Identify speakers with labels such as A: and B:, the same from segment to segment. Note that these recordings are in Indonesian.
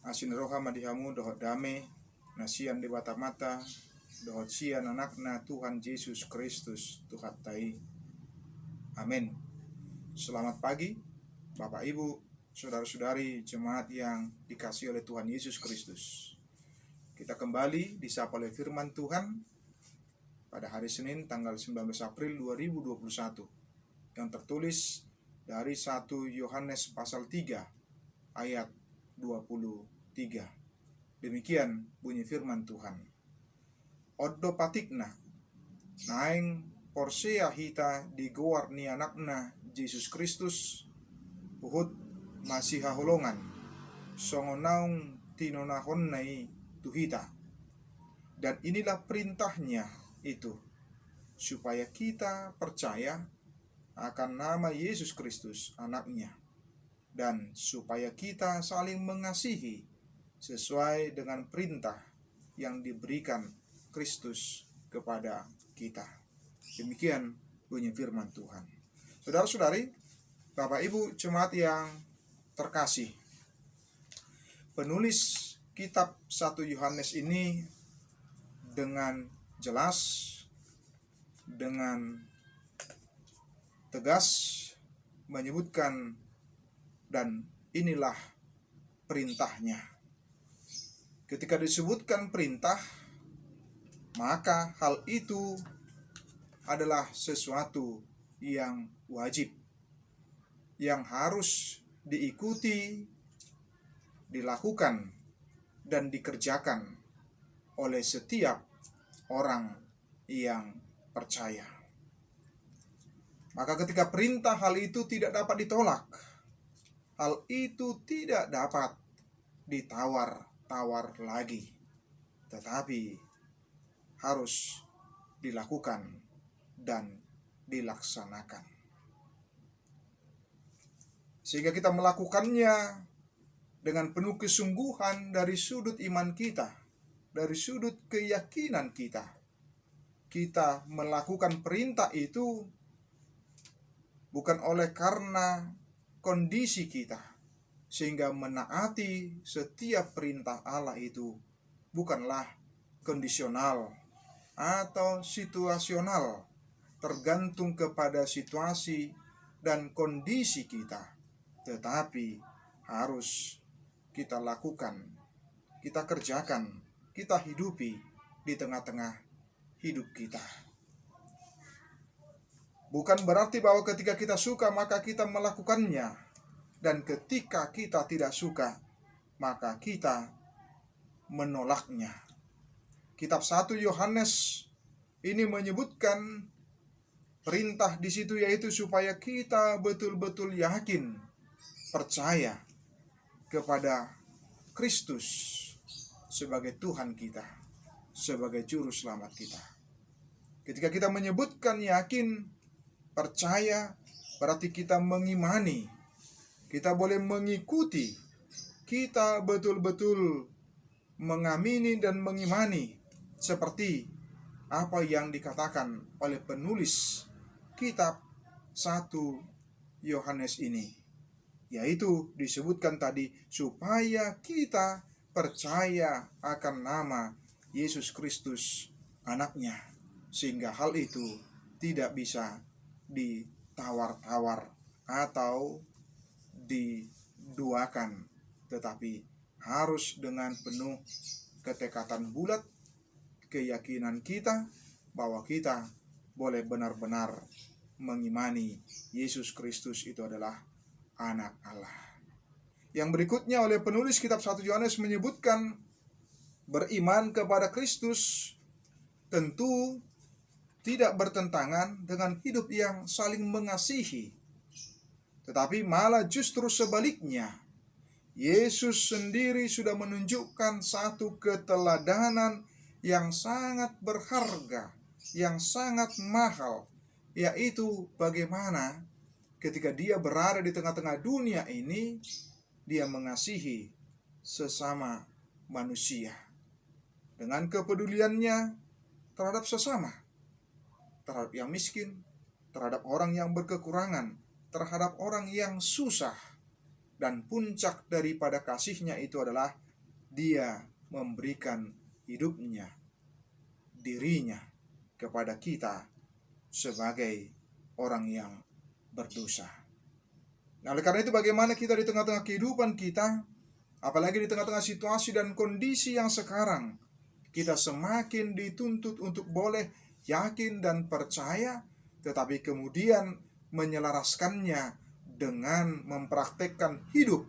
A: Asin roha madihamu dohot dame nasian di bata mata dohot sian anakna Tuhan Yesus Kristus Tuhan tai. Amin. Selamat pagi Bapak Ibu, saudara-saudari jemaat yang dikasihi oleh Tuhan Yesus Kristus. Kita kembali disapa oleh firman Tuhan pada hari Senin tanggal 19 April 2021 yang tertulis dari 1 Yohanes pasal 3 ayat 23. Demikian bunyi firman Tuhan. Oddo patikna naing porsea hita digoar ni anakna Yesus Kristus uhud masih haholongan songonaung tinonahon nai tuhita. Dan inilah perintahnya itu, supaya kita percaya akan nama Yesus Kristus anaknya, dan supaya kita saling mengasihi sesuai dengan perintah yang diberikan Kristus kepada kita. Demikian bunyi firman Tuhan. Saudara-saudari, Bapak Ibu jemaat yang terkasih, penulis kitab 1 Yohanes ini dengan jelas, dengan tegas menyebutkan dan inilah perintahnya. Ketika disebutkan perintah, maka hal itu adalah sesuatu yang wajib, yang harus diikuti, dilakukan, dan dikerjakan oleh setiap orang yang percaya. Maka ketika perintah, hal itu tidak dapat ditolak. Hal itu tidak dapat ditawar-tawar lagi, tetapi harus dilakukan dan dilaksanakan. Sehingga kita melakukannya dengan penuh kesungguhan dari sudut iman kita, dari sudut keyakinan kita. Kita melakukan perintah itu bukan oleh karena kondisi kita, sehingga menaati setiap perintah Allah itu bukanlah kondisional atau situasional, tergantung kepada situasi dan kondisi kita, tetapi harus kita lakukan, kita kerjakan, kita hidupi di tengah-tengah hidup kita. Bukan berarti bahwa ketika kita suka maka kita melakukannya, dan ketika kita tidak suka maka kita menolaknya. Kitab 1 Yohanes ini menyebutkan perintah di situ, yaitu supaya kita betul-betul yakin, percaya kepada Kristus sebagai Tuhan kita, sebagai juru selamat kita. Ketika kita menyebutkan yakin, percaya, berarti kita mengimani, kita boleh mengikuti, kita betul-betul mengamini dan mengimani seperti apa yang dikatakan oleh penulis kitab 1 Yohanes ini, yaitu disebutkan tadi supaya kita percaya akan nama Yesus Kristus anaknya, sehingga hal itu tidak bisa ditawar-tawar atau diduakan, tetapi harus dengan penuh ketekatan bulat, keyakinan kita bahwa kita boleh benar-benar mengimani Yesus Kristus itu adalah anak Allah. Yang berikutnya oleh penulis kitab 1 Yohanes menyebutkan beriman kepada Kristus tentu tidak bertentangan dengan hidup yang saling mengasihi, tetapi malah justru sebaliknya. Yesus sendiri sudah menunjukkan satu keteladanan yang sangat berharga, yang sangat mahal, yaitu bagaimana ketika dia berada di tengah-tengah dunia ini, dia mengasihi sesama manusia dengan kepeduliannya terhadap sesama, terhadap yang miskin, terhadap orang yang berkekurangan, terhadap orang yang susah. Dan puncak daripada kasihnya itu adalah dia memberikan hidupnya, dirinya kepada kita sebagai orang yang berdosa. Nah, oleh karena itu bagaimana kita di tengah-tengah kehidupan kita, apalagi di tengah-tengah situasi dan kondisi yang sekarang, kita semakin dituntut untuk boleh yakin dan percaya, tetapi kemudian menyelaraskannya dengan mempraktekkan hidup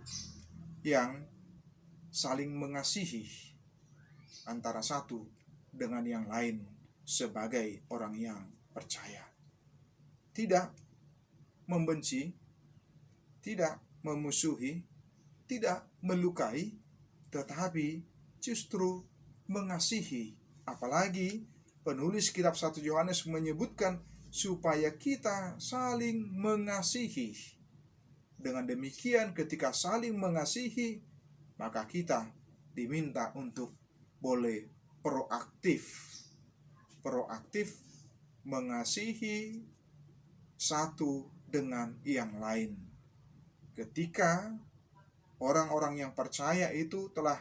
A: yang saling mengasihi antara satu dengan yang lain sebagai orang yang percaya. Tidak membenci, tidak memusuhi, tidak melukai, tetapi justru mengasihi. Apalagi penulis kitab 1 Yohanes menyebutkan supaya kita saling mengasihi. Dengan demikian ketika saling mengasihi, maka kita diminta untuk boleh proaktif mengasihi satu dengan yang lain. Ketika orang-orang yang percaya itu telah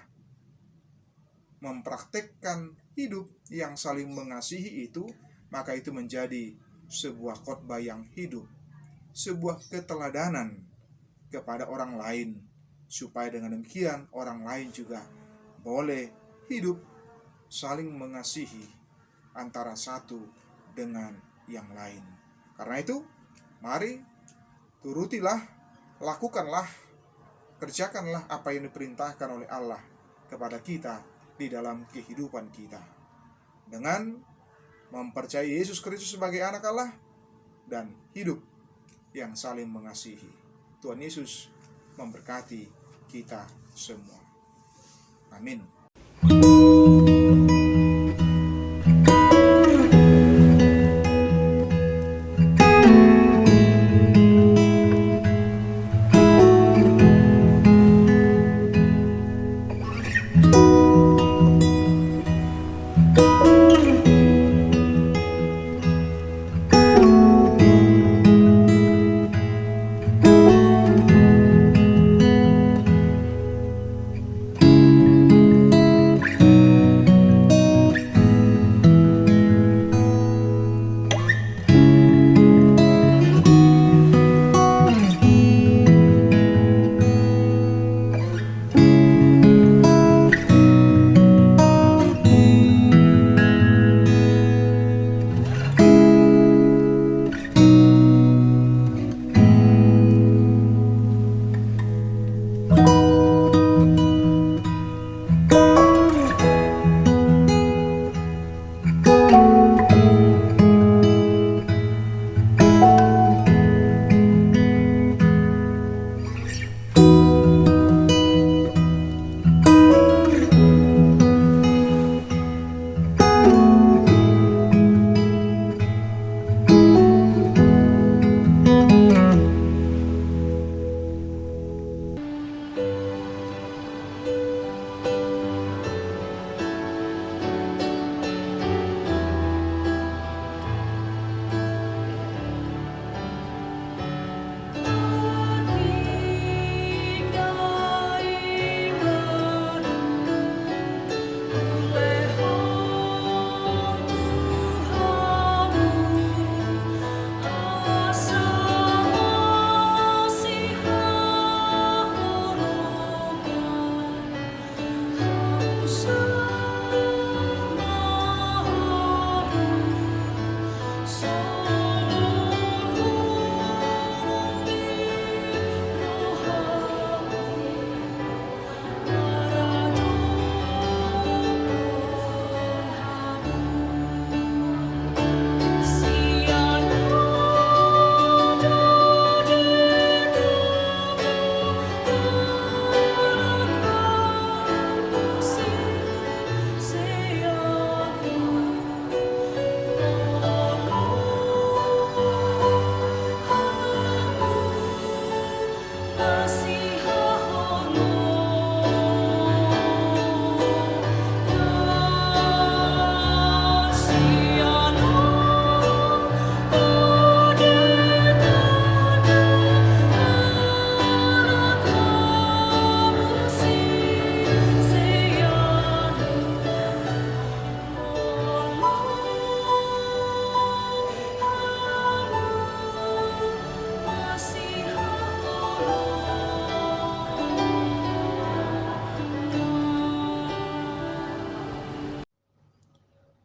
A: mempraktekkan hidup yang saling mengasihi itu, maka itu menjadi sebuah khotbah yang hidup, sebuah keteladanan kepada orang lain, supaya dengan demikian orang lain juga boleh hidup saling mengasihi antara satu dengan yang lain. Karena itu, mari turutilah, lakukanlah, kerjakanlah apa yang diperintahkan oleh Allah kepada kita di dalam kehidupan kita, dengan mempercayai Yesus Kristus sebagai anak Allah dan hidup yang saling mengasihi. Tuhan Yesus memberkati kita semua. Amin.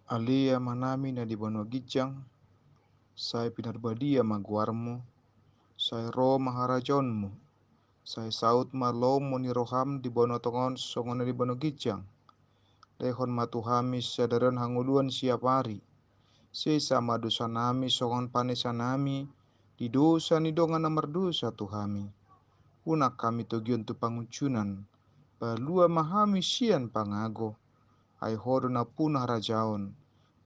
A: Alia manami na di bono gijang, sai pinarbadia maguarmu, sai ro maharajonmu, sai saut malomo ni roham di bono tongon songona di bono gijang. Lehon matuhami sadaran hanguluan siap hari. Sesa madosa nami songon panesa nami, di dosa ni dongan namar dosa tuhami. Unak kami togion tu panguncunan, balua mahami sian pangago. Ai hodo na punah rajaon,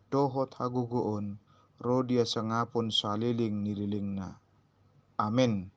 A: dohot hagugoon, rodia sangapon saliling nililingna. Amin.